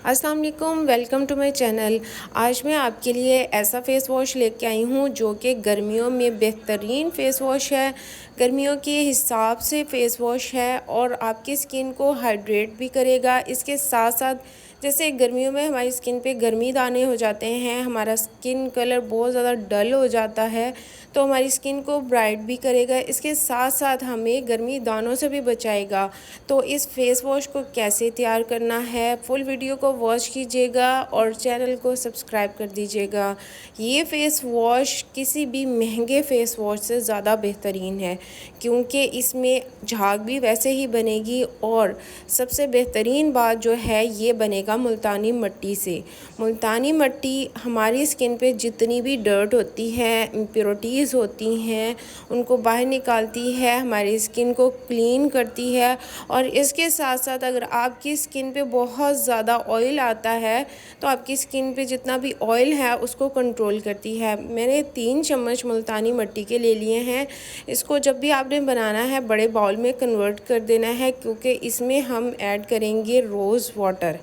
अस्सलाम वालेकुम, welcome to my channel. आज मैं आपके लिए ऐसा फ़ेस वॉश लेके आई हूँ जो कि गर्मियों में बेहतरीन फ़ेस वॉश है। गर्मियों के हिसाब से फ़ेस वॉश है और आपकी स्किन को हाइड्रेट भी करेगा। इसके साथ साथ जैसे गर्मियों में हमारी स्किन पे गर्मी दाने हो जाते हैं, हमारा स्किन कलर बहुत ज़्यादा डल हो जाता है, तो हमारी स्किन को ब्राइट भी करेगा। इसके साथ साथ हमें गर्मी दानों से भी बचाएगा। तो इस फेस वॉश को कैसे तैयार करना है, फुल वीडियो को वॉच कीजिएगा और चैनल को सब्सक्राइब कर दीजिएगा। ये फ़ेस वॉश किसी भी महंगे फ़ेस वॉश से ज़्यादा बेहतरीन है, क्योंकि इसमें झाग भी वैसे ही बनेगी और सबसे बेहतरीन बात जो है ये बनेगा मुल्तानी मिट्टी से। मुल्तानी मिट्टी हमारी स्किन पे जितनी भी डर्ट होती है, इम्प्योरिटीज़ होती हैं, उनको बाहर निकालती है, हमारी स्किन को क्लीन करती है। और इसके साथ साथ अगर आपकी स्किन पे बहुत ज़्यादा ऑयल आता है तो आपकी स्किन पे जितना भी ऑयल है उसको कंट्रोल करती है। मैंने 3 चम्मच मुल्तानी मिट्टी के ले लिए हैं। इसको जब भी आपने बनाना है बड़े बाउल में कन्वर्ट कर देना है, क्योंकि इसमें हम ऐड करेंगे रोज़ वाटर।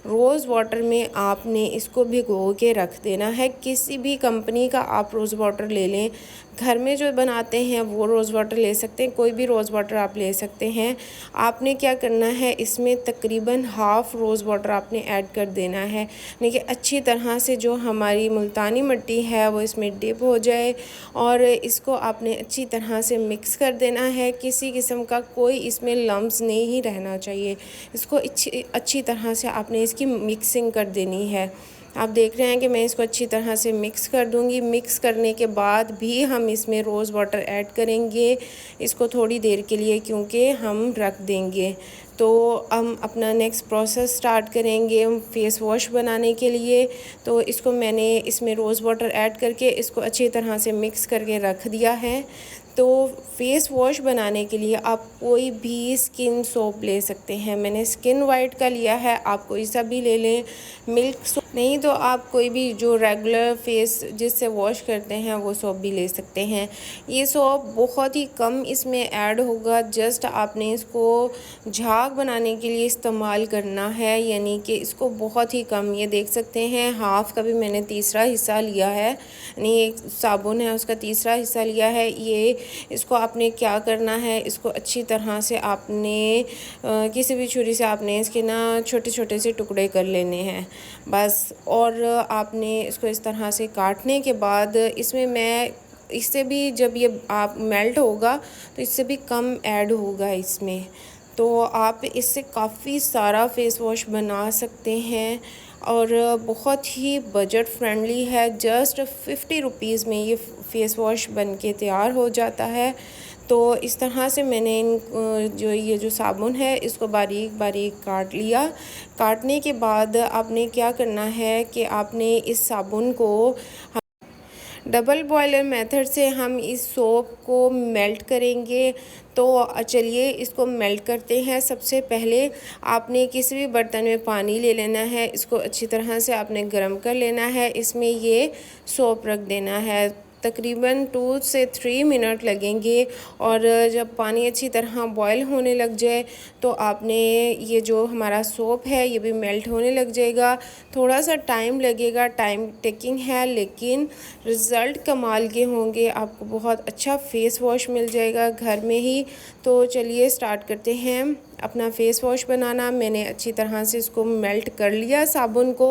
रोज़ वाटर में आपने इसको भिगो के रख देना है। किसी भी कंपनी का आप रोज़ वाटर ले लें, घर में जो बनाते हैं वो रोज़ वाटर ले सकते हैं, कोई भी रोज़ वाटर आप ले सकते हैं। आपने क्या करना है, इसमें तकरीबन हाफ़ रोज़ वाटर आपने ऐड कर देना है, यानी कि अच्छी तरह से जो हमारी मुल्तानी मिट्टी है वो इसमें डिप हो जाए और इसको आपने अच्छी तरह से मिक्स कर देना है। किसी किस्म का कोई इसमें लम्स नहीं रहना चाहिए। इसको अच्छी तरह से आपने इसकी मिक्सिंग कर देनी है। आप देख रहे हैं कि मैं इसको अच्छी तरह से मिक्स कर दूंगी। मिक्स करने के बाद भी हम इसमें रोज़ वाटर ऐड करेंगे इसको थोड़ी देर के लिए, क्योंकि हम रख देंगे। तो हम अपना नेक्स्ट प्रोसेस स्टार्ट करेंगे फ़ेस वॉश बनाने के लिए। तो इसको मैंने इसमें रोज़ वाटर ऐड करके इसको अच्छी तरह से मिक्स करके रख दिया है। तो फ़ेस वॉश बनाने के लिए आप कोई भी स्किन सोप ले सकते हैं। मैंने स्किन वाइट का लिया है, आप कोई सा भी ले लें। मिल्क सोप नहीं तो आप कोई भी जो रेगुलर फेस जिससे वॉश करते हैं वो सोप भी ले सकते हैं। ये सोप बहुत ही कम इसमें ऐड होगा, जस्ट आपने इसको झाग बनाने के लिए इस्तेमाल करना है, यानी कि इसको बहुत ही कम। ये देख सकते हैं हाफ़ का भी मैंने तीसरा हिस्सा लिया है, यानी एक साबुन है उसका तीसरा हिस्सा लिया है। ये इसको आपने क्या करना है, इसको अच्छी तरह से आपने किसी भी छुरी से आपने इसके ना छोटे छोटे से टुकड़े कर लेने हैं बस। और आपने इसको इस तरह से काटने के बाद इसमें मैं इससे भी जब ये आप मेल्ट होगा तो इससे भी कम ऐड होगा इसमें। तो आप इससे काफ़ी सारा फ़ेस वॉश बना सकते हैं और बहुत ही बजट फ्रेंडली है। जस्ट 50 रुपीज़ में ये फ़ेस वॉश बन के तैयार हो जाता है। तो इस तरह से मैंने ये जो साबुन है इसको बारीक बारीक काट लिया। काटने के बाद आपने क्या करना है कि आपने इस साबुन को डबल बॉयलर मेथड से हम इस सोप को मेल्ट करेंगे। तो चलिए इसको मेल्ट करते हैं। सबसे पहले आपने किसी भी बर्तन में पानी ले लेना है, इसको अच्छी तरह से आपने गर्म कर लेना है। इसमें ये सोप रख देना है, तकरीबन 2 से 3 मिनट लगेंगे। और जब पानी अच्छी तरह बॉयल होने लग जाए तो आपने ये जो हमारा सोप है ये भी मेल्ट होने लग जाएगा। थोड़ा सा टाइम लगेगा, टाइम टेकिंग है, लेकिन रिज़ल्ट कमाल के होंगे। आपको बहुत अच्छा फ़ेस वॉश मिल जाएगा घर में ही। तो चलिए स्टार्ट करते हैं अपना फ़ेस वॉश बनाना। मैंने अच्छी तरह से इसको मेल्ट कर लिया साबुन को।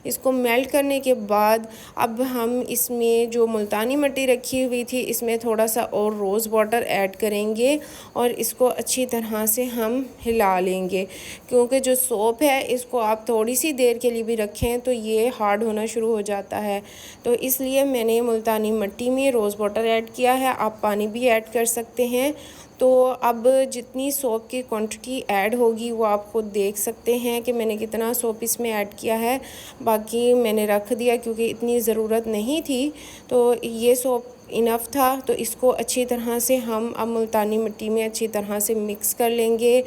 इसको मेल्ट करने के बाद अब हम इसमें जो मुल्तानी मिट्टी रखी हुई थी इसमें थोड़ा सा और रोज़ वाटर ऐड करेंगे और इसको अच्छी तरह से हम हिला लेंगे, क्योंकि जो सोप है इसको आप थोड़ी सी देर के लिए भी रखें तो ये हार्ड होना शुरू हो जाता है। तो इसलिए मैंने मुल्तानी मिट्टी में रोज़ वाटर ऐड किया है, आप पानी भी ऐड कर सकते हैं। तो अब जितनी सोप की क्वांटिटी ऐड होगी वो आप खुद देख सकते हैं कि मैंने कितना सोप इसमें ऐड किया है। बाकी मैंने रख दिया क्योंकि इतनी ज़रूरत नहीं थी, तो ये सोप इनफ था। तो इसको अच्छी तरह से हम अब मुल्तानी मिट्टी में अच्छी तरह से मिक्स कर लेंगे।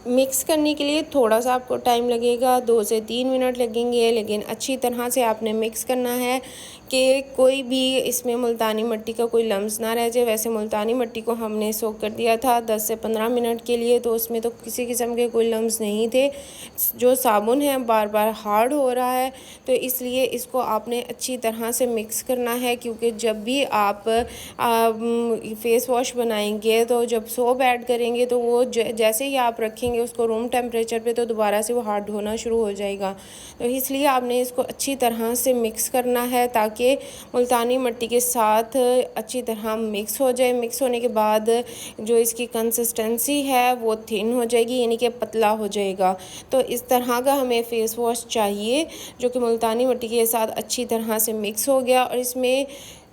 मिक्स करने के लिए थोड़ा सा आपको टाइम लगेगा, 2 से 3 मिनट लगेंगे, लेकिन अच्छी तरह से आपने मिक्स करना है, कि कोई भी इसमें मुल्तानी मिट्टी का कोई लम्स ना रह जाए। वैसे मुल्तानी मिट्टी को हमने सोक कर दिया था 10 से 15 मिनट के लिए, तो उसमें तो किसी किस्म के कोई लम्स नहीं थे। जो साबुन है बार बार हार्ड हो रहा है, तो इसलिए इसको आपने अच्छी तरह से मिक्स करना है, क्योंकि जब भी आप फेस वॉश बनाएंगे तो जब सोप ऐड करेंगे तो वो जैसे ही आप रखेंगे उसको रूम टेम्परेचर पे, तो दोबारा से वो हार्ड होना शुरू हो जाएगा। तो इसलिए आपने इसको अच्छी तरह से मिक्स करना है ताकि मुल्तानी मिट्टी के साथ अच्छी तरह मिक्स हो जाए। मिक्स होने के बाद जो इसकी कंसिस्टेंसी है वो थिन हो जाएगी, यानी कि पतला हो जाएगा। तो इस तरह का हमें फ़ेस वॉश चाहिए जो कि मुल्तानी मिट्टी के साथ अच्छी तरह से मिक्स हो गया और इसमें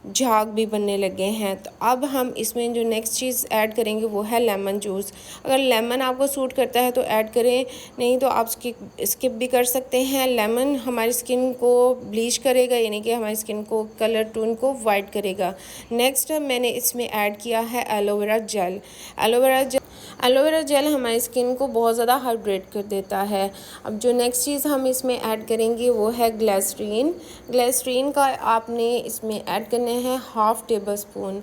झाग भी बनने लगे हैं। तो अब हम इसमें जो नेक्स्ट चीज़ ऐड करेंगे वो है लेमन जूस। अगर लेमन आपको सूट करता है तो ऐड करें, नहीं तो आप स्किप भी कर सकते हैं। लेमन हमारी स्किन को ब्लीच करेगा, यानी कि हमारी स्किन को कलर टोन को वाइट करेगा। नेक्स्ट मैंने इसमें ऐड किया है एलोवेरा जेल। एलोवेरा जेल हमारी स्किन को बहुत ज़्यादा हाइड्रेट कर देता है। अब जो नेक्स्ट चीज़ हम इसमें ऐड करेंगे वो है ग्लिसरीन। ग्लिसरीन का आपने इसमें ऐड करने हैं 1/2 टेबल स्पून।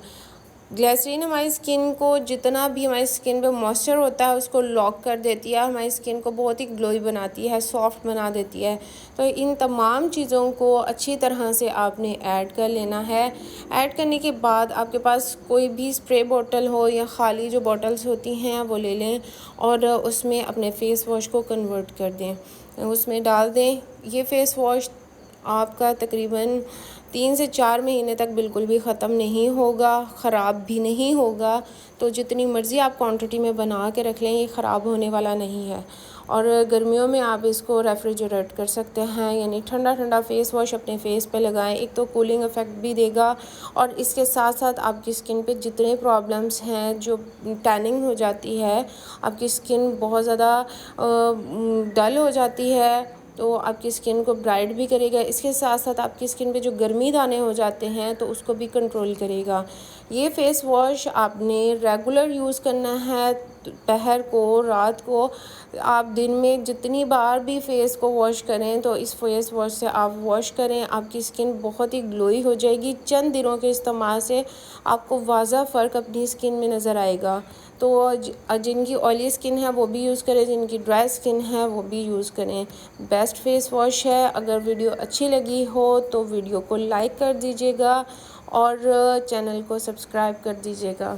ग्लिसरीन हमारी स्किन को जितना भी हमारी स्किन पे मॉइस्चर होता है उसको लॉक कर देती है, हमारी स्किन को बहुत ही ग्लोई बनाती है, सॉफ्ट बना देती है। तो इन तमाम चीज़ों को अच्छी तरह से आपने ऐड कर लेना है। ऐड करने के बाद आपके पास कोई भी स्प्रे बॉटल हो या ख़ाली जो बॉटल्स होती हैं वो ले लें और उसमें अपने फ़ेस वॉश को कन्वर्ट कर दें, उसमें डाल दें। ये फ़ेस वॉश आपका तकरीबन 3 से 4 महीने तक बिल्कुल भी ख़त्म नहीं होगा, ख़राब भी नहीं होगा। तो जितनी मर्ज़ी आप क्वांटिटी में बना के रख लें, ये ख़राब होने वाला नहीं है। और गर्मियों में आप इसको रेफ्रिजरेट कर सकते हैं, यानी ठंडा ठंडा फ़ेस वॉश अपने फ़ेस पे लगाएं। एक तो कूलिंग इफ़ेक्ट भी देगा और इसके साथ साथ आपकी स्किन पे जितने प्रॉब्लम्स हैं, जो टैनिंग हो जाती है, आपकी स्किन बहुत ज़्यादा डल हो जाती है, तो आपकी स्किन को ब्राइट भी करेगा। इसके साथ साथ आपकी स्किन पे जो गर्मी दाने हो जाते हैं तो उसको भी कंट्रोल करेगा। ये फ़ेस वॉश आपने रेगुलर यूज़ करना है, दोपहर को, रात को। आप दिन में जितनी बार भी फ़ेस को वॉश करें तो इस फ़ेस वॉश से आप वॉश करें, आपकी स्किन बहुत ही ग्लोई हो जाएगी। चंद दिनों के इस्तेमाल से आपको वाज़ा फ़र्क अपनी स्किन में नज़र आएगा। तो जिनकी ऑयली स्किन है वो भी यूज़ करें, जिनकी ड्राई स्किन है वो भी यूज़ करें। बेस्ट फेस वॉश है। अगर वीडियो अच्छी लगी हो तो वीडियो को लाइक कर दीजिएगा और चैनल को सब्सक्राइब कर दीजिएगा।